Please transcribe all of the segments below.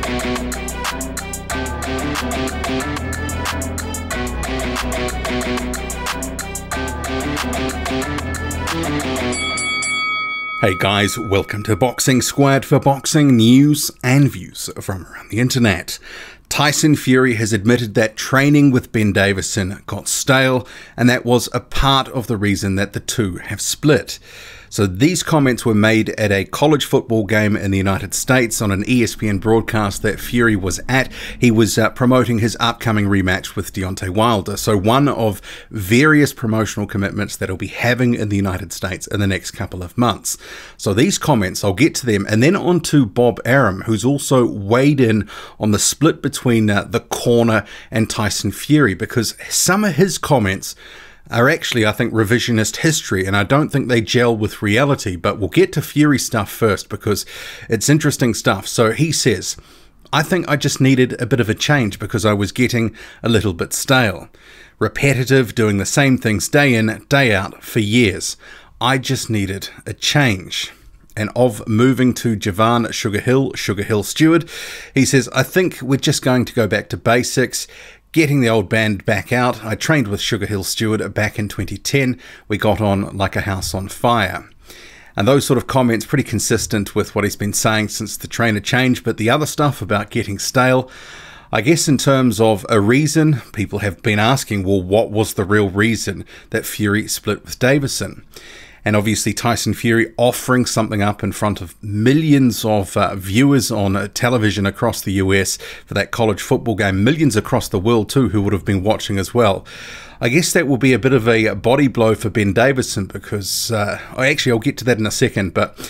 Hey guys, welcome to Boxing Squad for boxing news and views from around the internet. Tyson Fury has admitted that training with Ben Davison got stale, and that was a part of the reason that the two have split. So these comments were made at a college football game in the United States on an ESPN broadcast that Fury was at. He was promoting his upcoming rematch with Deontay Wilder. So one of various promotional commitments that he'll be having in the United States in the next couple of months. So these comments, I'll get to them. And then on to Bob Arum, who's also weighed in on the split between the corner and Tyson Fury, because some of his comments are actually, I think, revisionist history, and I don't think they gel with reality. But we'll get to Fury stuff first because it's interesting stuff. So he says, "I think I just needed a bit of a change because I was getting a little bit stale. Repetitive, doing the same things day in, day out for years. I just needed a change." And of moving to Javan Sugar Hill Stewart, he says, "I think we're just going to go back to basics. Getting the old band back out. I trained with Sugar Hill Stewart back in 2010. We got on like a house on fire." And those sort of comments pretty consistent with what he's been saying since the trainer change. But the other stuff about getting stale, I guess in terms of a reason, people have been asking, well, what was the real reason that Fury split with Davison? And obviously Tyson Fury offering something up in front of millions of viewers on television across the US for that college football game, millions across the world too who would have been watching as well. I guess that will be a bit of a body blow for Ben Davison because, actually I'll get to that in a second, but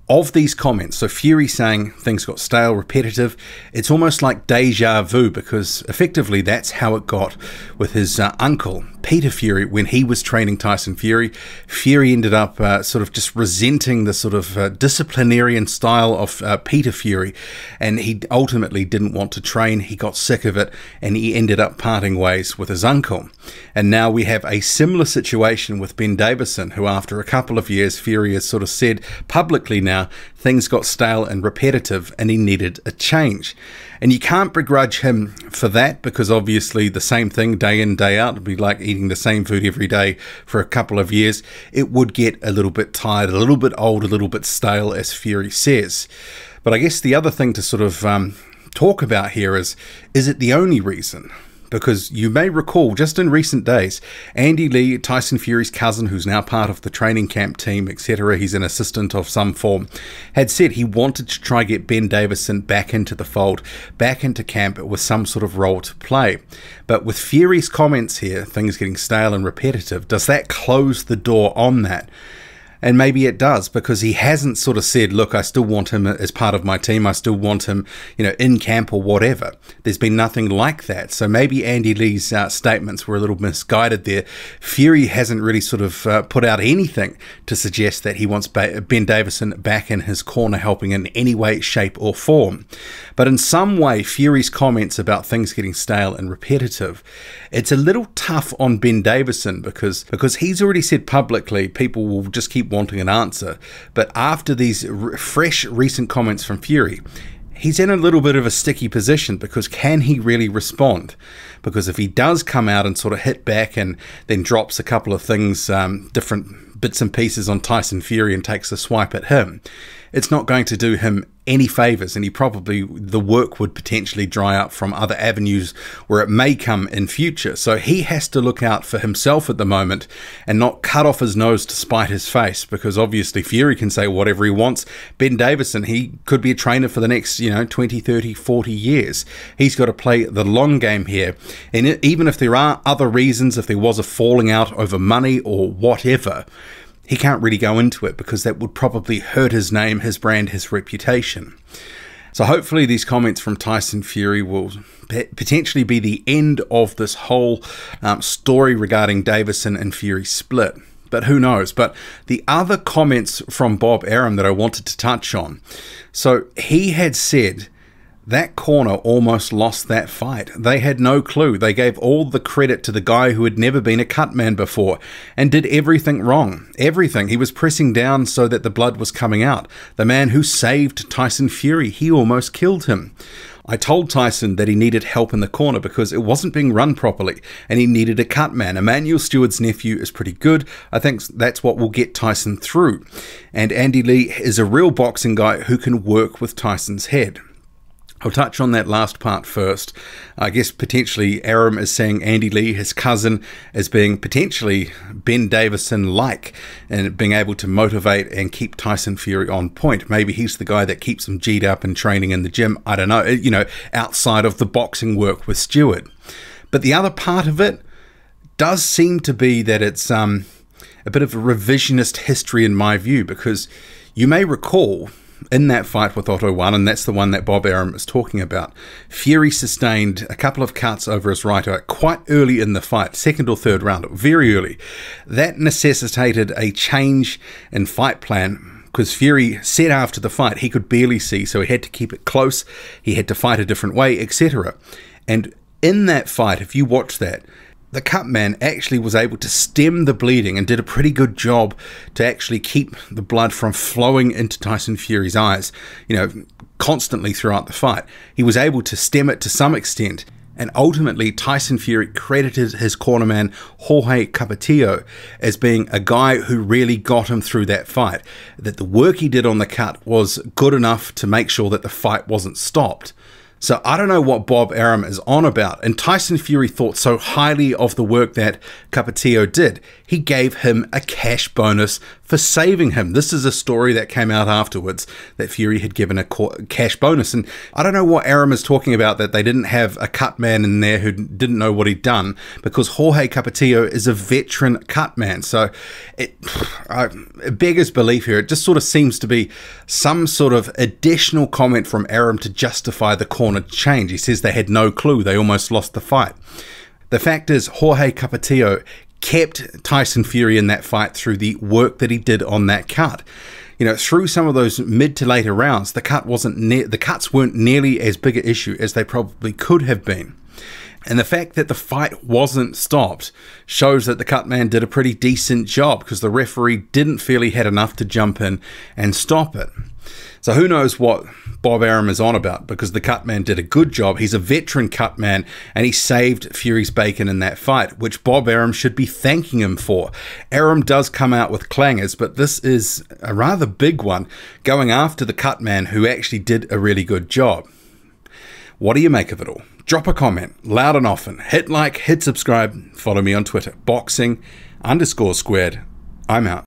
of these comments, so Fury saying things got stale, repetitive, it's almost like deja vu because effectively that's how it got with his uncle, Peter Fury, when he was training Tyson Fury. Fury ended up sort of just resenting the sort of disciplinarian style of Peter Fury, and he ultimately didn't want to train. He got sick of it, and he ended up parting ways with his uncle. And now we have a similar situation with Ben Davison, who after a couple of years, Fury has sort of said publicly now, things got stale and repetitive, and he needed a change. And you can't begrudge him for that because obviously the same thing day in, day out, it'd be like eating the same food every day for a couple of years. It would get a little bit tired, a little bit old, a little bit stale, as Fury says. But I guess the other thing to sort of talk about here is it the only reason? Because you may recall, just in recent days, Andy Lee, Tyson Fury's cousin, who's now part of the training camp team, etc., he's an assistant of some form, had said he wanted to try get Ben Davison back into the fold, back into camp with some sort of role to play. But with Fury's comments here, things getting stale and repetitive, does that close the door on that? And maybe it does, because he hasn't sort of said, look, I still want him as part of my team. I still want him, in camp or whatever. There's been nothing like that. So maybe Andy Lee's statements were a little misguided there. Fury hasn't really sort of put out anything to suggest that he wants Ben Davison back in his corner, helping in any way, shape or form. But in some way, Fury's comments about things getting stale and repetitive, it's a little tough on Ben Davison because he's already said publicly people will just keep wanting an answer. But after these fresh recent comments from Fury, he's in a little bit of a sticky position because can he really respond? Because if he does come out and sort of hit back and then drops a couple of things, different bits and pieces on Tyson Fury and takes a swipe at him, it's not going to do him any favors, and the work would potentially dry up from other avenues where it may come in future. So he has to look out for himself at the moment and not cut off his nose to spite his face, because obviously Fury can say whatever he wants. Ben Davison, he could be a trainer for the next 20, 30, 40 years. He's got to play the long game here, and even if there are other reasons, if there was a falling out over money or whatever, he can't really go into it because that would probably hurt his name, his brand, his reputation. So hopefully these comments from Tyson Fury will potentially be the end of this whole story regarding Davison and Fury split. But who knows? But the other comments from Bob Arum that I wanted to touch on. So he had said That corner almost lost that fight. They had no clue. They gave all the credit to the guy who had never been a cut man before and did everything wrong. Everything. He was pressing down so that the blood was coming out. The man who saved Tyson Fury, he almost killed him. I told Tyson that he needed help in the corner because it wasn't being run properly and he needed a cut man. Emmanuel Stewart's nephew is pretty good. I think that's what will get Tyson through. And Andy Lee is a real boxing guy who can work with Tyson's head. I'll touch on that last part first. I guess potentially Arum is saying Andy Lee, his cousin, as being potentially Ben Davison-like and being able to motivate and keep Tyson Fury on point. Maybe he's the guy that keeps him G'd up and training in the gym. I don't know, outside of the boxing work with Stewart. But the other part of it does seem to be that it's a bit of a revisionist history in my view, because you may recall in that fight with Otto 1, and that's the one that Bob Arum is talking about, Fury sustained a couple of cuts over his right eye quite early in the fight, second or third round, very early. That necessitated a change in fight plan because Fury said after the fight he could barely see, so he had to keep it close, he had to fight a different way, etc. And in that fight, if you watch that, the cut man actually was able to stem the bleeding and did a pretty good job to actually keep the blood from flowing into Tyson Fury's eyes, constantly throughout the fight. He was able to stem it to some extent. And ultimately, Tyson Fury credited his cornerman, Jorge Capetillo, as being a guy who really got him through that fight. That the work he did on the cut was good enough to make sure that the fight wasn't stopped. So I don't know what Bob Arum is on about. And Tyson Fury thought so highly of the work that Capetillo did. He gave him a cash bonus for saving him. This is a story that came out afterwards, that Fury had given a cash bonus. And I don't know what Arum is talking about, that they didn't have a cut man in there who didn't know what he'd done, because Jorge Capetillo is a veteran cut man. So it beggars belief here. It just sort of seems to be some sort of additional comment from Arum to justify the corner change. He says they had no clue. They almost lost the fight. The fact is, Jorge Capetillo kept Tyson Fury in that fight through the work that he did on that cut. Through some of those mid to later rounds, the cuts weren't nearly as big an issue as they probably could have been. And the fact that the fight wasn't stopped shows that the cut man did a pretty decent job, because the referee didn't feel he had enough to jump in and stop it. So who knows what Bob Arum is on about, because the cut man did a good job. He's a veteran cut man and he saved Fury's bacon in that fight, which Bob Arum should be thanking him for. Arum does come out with clangers, but this is a rather big one, going after the cut man who actually did a really good job. What do you make of it all? Drop a comment, loud and often. Hit like, hit subscribe, follow me on Twitter, boxing_squared. I'm out.